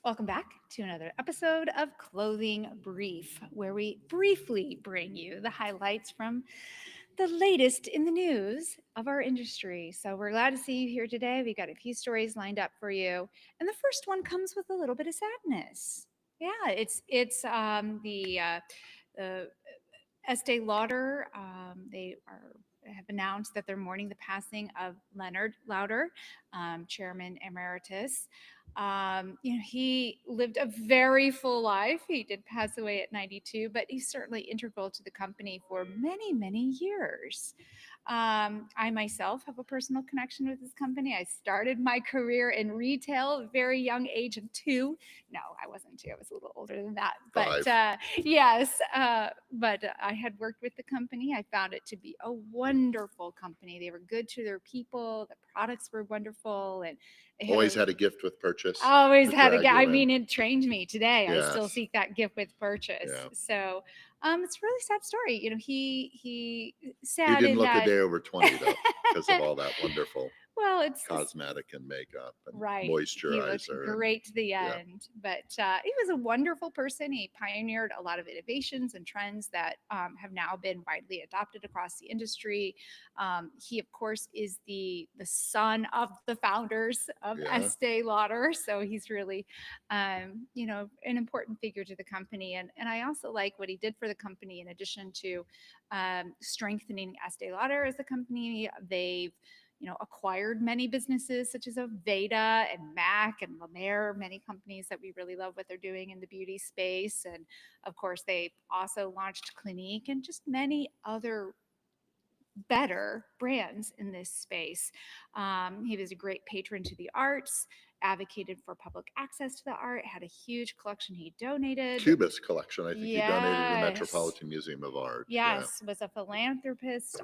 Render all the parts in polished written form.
Welcome back to another episode of Clothing Brief, where we briefly bring you the highlights from the latest in the news of our industry. So we're glad to see you here today. We got a few stories lined up for you, and the first one comes with a little bit of sadness. Yeah, it's the Estee Lauder. They are have announced that they're mourning the passing of Leonard Lauder, Chairman Emeritus. He lived a very full life. He did pass away at 92, but he's certainly integral to the company for many, many years. I myself have a personal connection with this company. I started my career in retail at a very young age of 2. No, I wasn't 2. I was a little older than that. But 5. yes, but I had worked with the company. I found it to be a wonderful company. They were good to their people. The products were wonderful, and they had Always a had a gift with purchase always to had a drag guy. I you in. mean, it trained me today. I still Yes. seek that gift with purchase. Yeah. So, it's a really sad story. He He sad didn't in look a that. day over 20 though, because of all that wonderful Well, it's cosmetic and makeup and right. He looked moisturizer and great to the yeah. end, but he was a wonderful person. He pioneered a lot of innovations and trends that have now been widely adopted across the industry. He, of course, is the son of the founders of Yeah. Estee Lauder, so he's really, an important figure to the company. And I also like what he did for the company. In addition to strengthening Estee Lauder as a company, they've acquired many businesses such as Aveda and Mac and La Mer, many companies that we really love what they're doing in the beauty space. And of course, they also launched Clinique and just many other better brands in this space. He was a great patron to the arts, advocated for public access to the art, had a huge collection he donated. Cubist collection. I think he donated to the Yes. Metropolitan Museum of Art. Yeah. Yes, was a philanthropist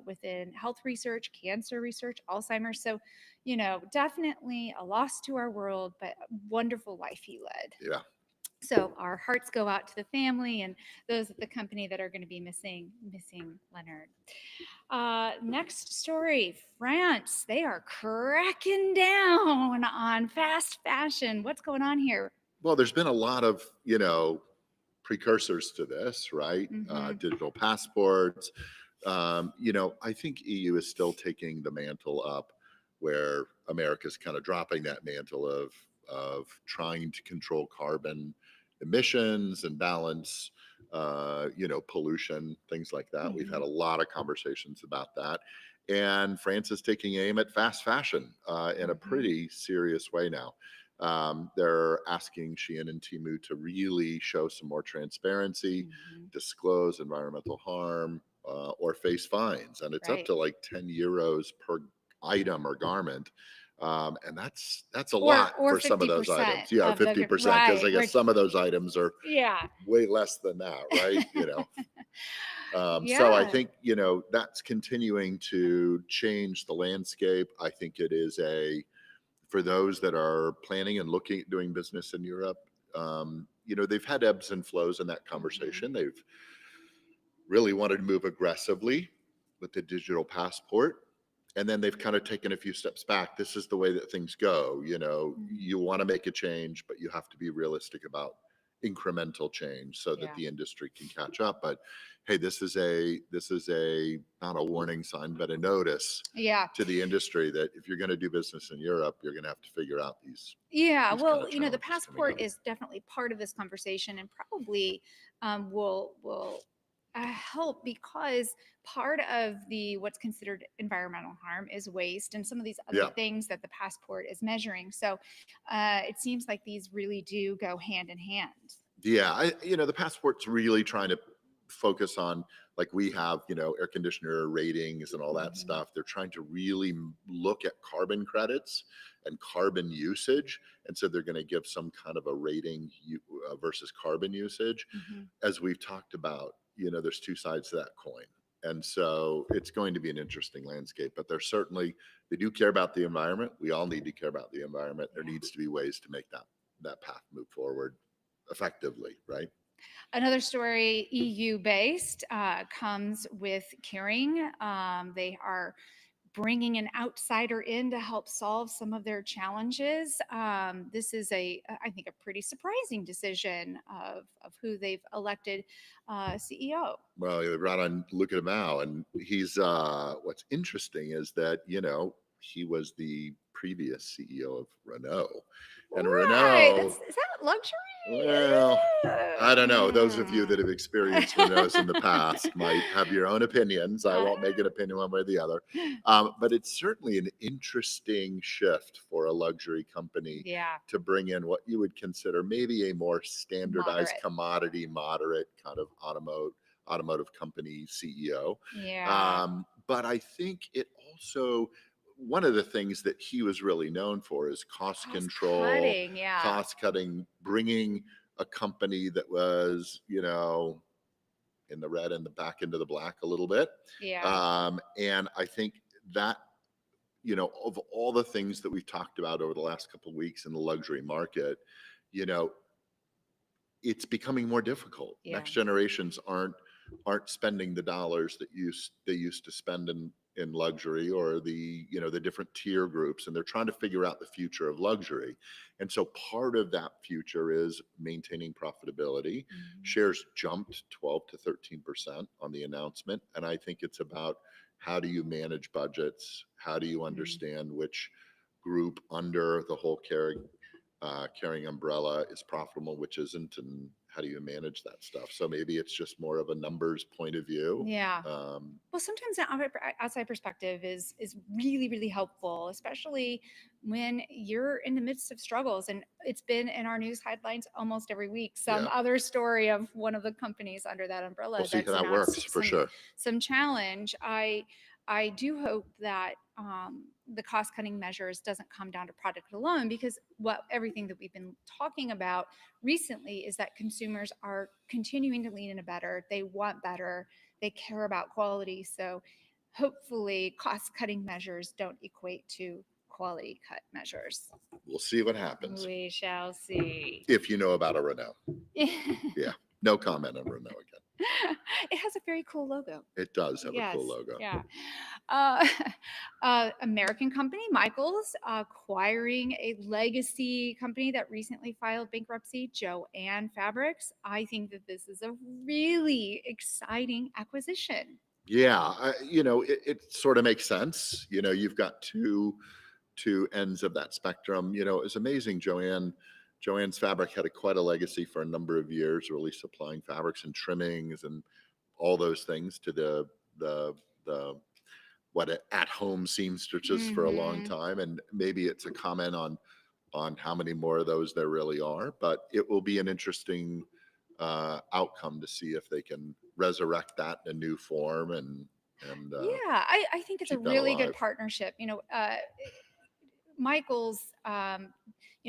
within health research, cancer research, Alzheimer's. So, definitely a loss to our world, but a wonderful life he led. Yeah. So our hearts go out to the family and those at the company that are going to be missing Leonard. Next story, France. They are cracking down on fast fashion. What's going on here? Well, there's been a lot of, precursors to this, right? Mm-hmm. Digital passports. I think EU is still taking the mantle up where America's kind of dropping that mantle of trying to control carbon emissions and balance, pollution, things like that. We've had Mm-hmm. a lot of conversations about that. And France is taking aim at fast fashion in a Mm-hmm. pretty serious way now. They're asking Shein and Temu to really show some more transparency, Mm-hmm. disclose environmental harm, or face fines. And it's up Right. to like 10 euros per item or garment. And that's a Or lot or for some of those 50% items. Yeah, of the 50%, because right. I guess Which some of those items are yeah. way less than that, right? So I Yeah. think, that's continuing to change the landscape. I think it is for those that are planning and looking at doing business in Europe, they've had ebbs and flows in that Mm-hmm. conversation. They've really wanted to move aggressively with the digital passport. And then they've kind of taken a few steps back. This is the way that things go. You want to make a change, but you have to be realistic about incremental change so that Yeah. the industry can catch up. But hey, this is a not a warning sign, but a notice Yeah. to the industry that if you're going to do business in Europe, you're going to have to figure out Yeah, these kind well, of the challenges coming passport up. is definitely part of this conversation, and probably will help because part of the what's considered environmental harm is waste, and some of these other Yeah. things that the passport is measuring. So it seems like these really do go hand in hand. Yeah, the passport's really trying to focus on, like we have, air conditioner ratings and all that Hmm. stuff. They're trying to really look at carbon credits and carbon usage, and so they're going to give some kind of a rating versus carbon usage. Hmm. As we've talked about, there's two sides to that coin, and so it's going to be an interesting landscape. But they do care about the environment. We all need to care about the environment. There Yeah. needs to be ways to make that path move forward effectively, right? Another story, EU based, comes with Kering. They are bringing an outsider in to help solve some of their challenges. This is I think, a pretty surprising decision of who they've elected CEO. Well, you brought on look at him now, and he's what's interesting is that, he was the previous CEO of Renault. And Right. Renault, Is that luxury? well, I don't know. Those of you that have Mm. experienced Renaults in the past might have your own opinions. I Uh, won't make an opinion one way or the other. But it's certainly an interesting shift for a luxury company yeah. to bring in what you would consider maybe a more standardized Moderate. commodity, moderate kind of automotive company CEO. Yeah. But I think it also, one of the things that he was really known for is cost Cost control, cutting. Yeah. cost cutting, bringing a company that was, in the red and the back into the black a little bit. Yeah. And I think that, of all the things that we've talked about over the last couple of weeks in the luxury market, you know, it's becoming more difficult. Yeah. Next generations aren't spending the dollars that they used to spend in luxury, or the different tier groups, and they're trying to figure out the future of luxury. And so part of that future is maintaining profitability. Mhm. Shares jumped 12 to 13% on the announcement, and I think it's about how do you manage budgets, how do you Mhm. understand which group under the whole carrying umbrella is profitable, which isn't, and how do you manage that stuff? So maybe it's just more of a numbers point of view. Yeah. Um, Well, sometimes an outside perspective is really, really helpful, especially when you're in the midst of struggles. And it's been in our news headlines almost every week. Some yeah, other story of one of the companies under that we'll umbrella see how that's that works announced for sure. some challenge. I do hope that the cost cutting measures doesn't come down to product alone, because what everything that we've been talking about recently is that consumers are continuing to lean into better. They want better, they care about quality. So hopefully cost cutting measures don't equate to quality cut measures. We'll see what happens. We shall see. If you know about a Renault, It yeah, no comment on Renault again. has a very cool logo. It does have a Yes. cool logo. Yeah. Uh, American company Michaels acquiring a legacy company that recently filed bankruptcy, Joann Fabrics. I think that this is a really exciting acquisition. Yeah, it sort of makes sense. You've got two ends of that spectrum. It's amazing. Joann's Fabric had quite a legacy for a number of years, really supplying fabrics and trimmings and all those things to the what at home seamstresses for a long Hmm. time. And maybe it's a comment on how many more of those there really are. But it will be an interesting outcome to see if they can resurrect that in a new form and Yeah, I think it's a keep that really good alive. partnership. Michael's,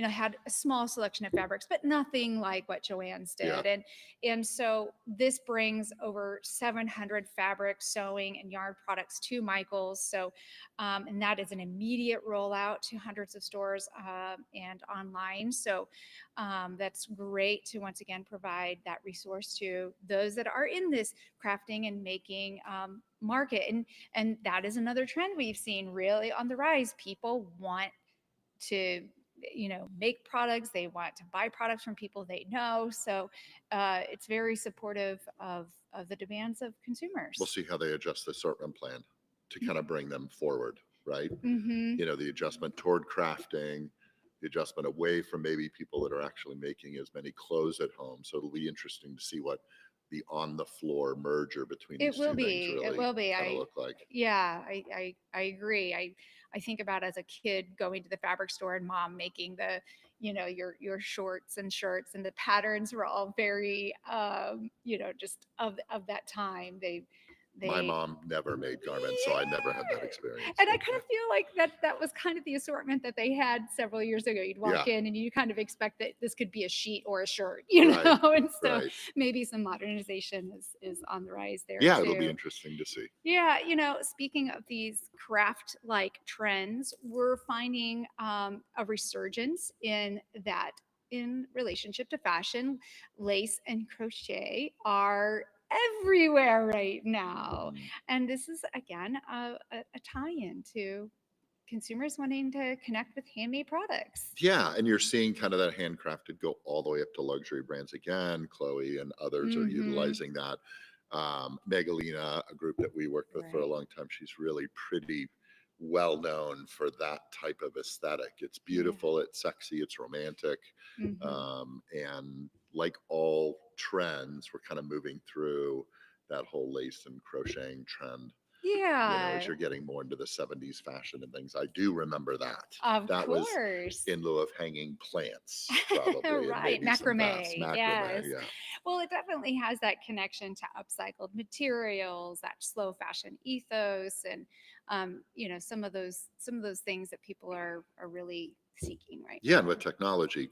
had a small selection of fabrics, but nothing like what Joann's Yeah, did. And so this brings over 700 fabric, sewing, and yarn products to Michael's. So, and that is an immediate rollout to hundreds of stores and online. So that's great to once again provide that resource to those that are in this crafting and making market. And that is another trend we've seen really on the rise. People want to make products, they want to buy products from people they know. So it's very supportive of the demands of we'll consumers. see how they adjust the assortment plan to kind of bring them forward, right? Mm-hmm. The adjustment toward crafting, the adjustment away from maybe people that are actually making as many clothes at home. So it'll be interesting to see what the on the floor merger between It these will two things be. It really will be. kind of look like. Yeah, I agree. I think about as a kid going to the fabric store and mom making your shorts and shirts, and the patterns were all very, just of that time. My They mom never made garments, so I never had that experience. and I kind of feel like that was kind of the assortment that they had several years ago. You'd Yeah, walk in and you kind of expect that this could be a sheet or a shirt, right, and so right. maybe some modernization is on the rise there Yeah, it'll be too. interesting to see. Yeah, speaking of these craft like trends, we're finding a resurgence in that in relationship to fashion. Lace and crochet are everywhere right now. Mhm. And this is, again, a tie in to consumers wanting to connect with handmade products. Yeah, and you're seeing kind of that handcrafted go all the way up to luxury brands again. Chloe and others are Mm-hmm. utilizing that. Megalina, a group that we worked with for a Right. long time, she's really pretty well known for that type of aesthetic. It's Yeah. beautiful, it's sexy, it's romantic, Mm-hmm. and like all trends, we're kind of moving through that whole lace and crocheting trend. As Yeah, you're getting more into the 70s fashion and things. I do remember that. of That was course. in lieu of hanging plants, probably, and Right, maybe some vests, macrame. macrame. Yes. Yeah. Well, it definitely has that connection to upcycled materials, that slow fashion ethos, and some of those things that people are really seeking right Yeah, and with now. technology,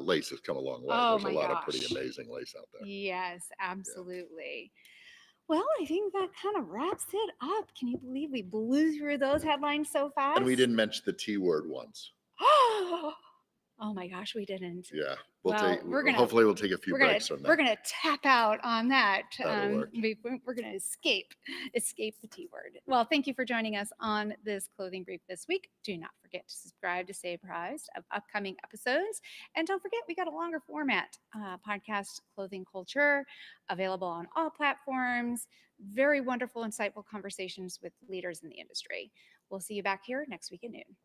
lace has come a long way. Oh There's a my lot of pretty gosh. amazing lace out there. Yes, Yeah. absolutely. Well, I think that kind of wraps it up. Can you believe we blew through those headlines so And we fast? didn't mention the T word once. Oh my gosh, we didn't. Yeah. We'll take, Well, hopefully, we'll take a few we're gonna breaks from we're that. gonna tap out on that. That'll work. We're gonna escape the T word. Well, thank you for joining us on this clothing brief this week. Do not forget to subscribe to stay apprised of upcoming episodes, and don't forget we got a longer format podcast, Clothing Culture, available on all platforms. Very wonderful, insightful conversations with leaders in the industry. We'll see you back here next week at noon.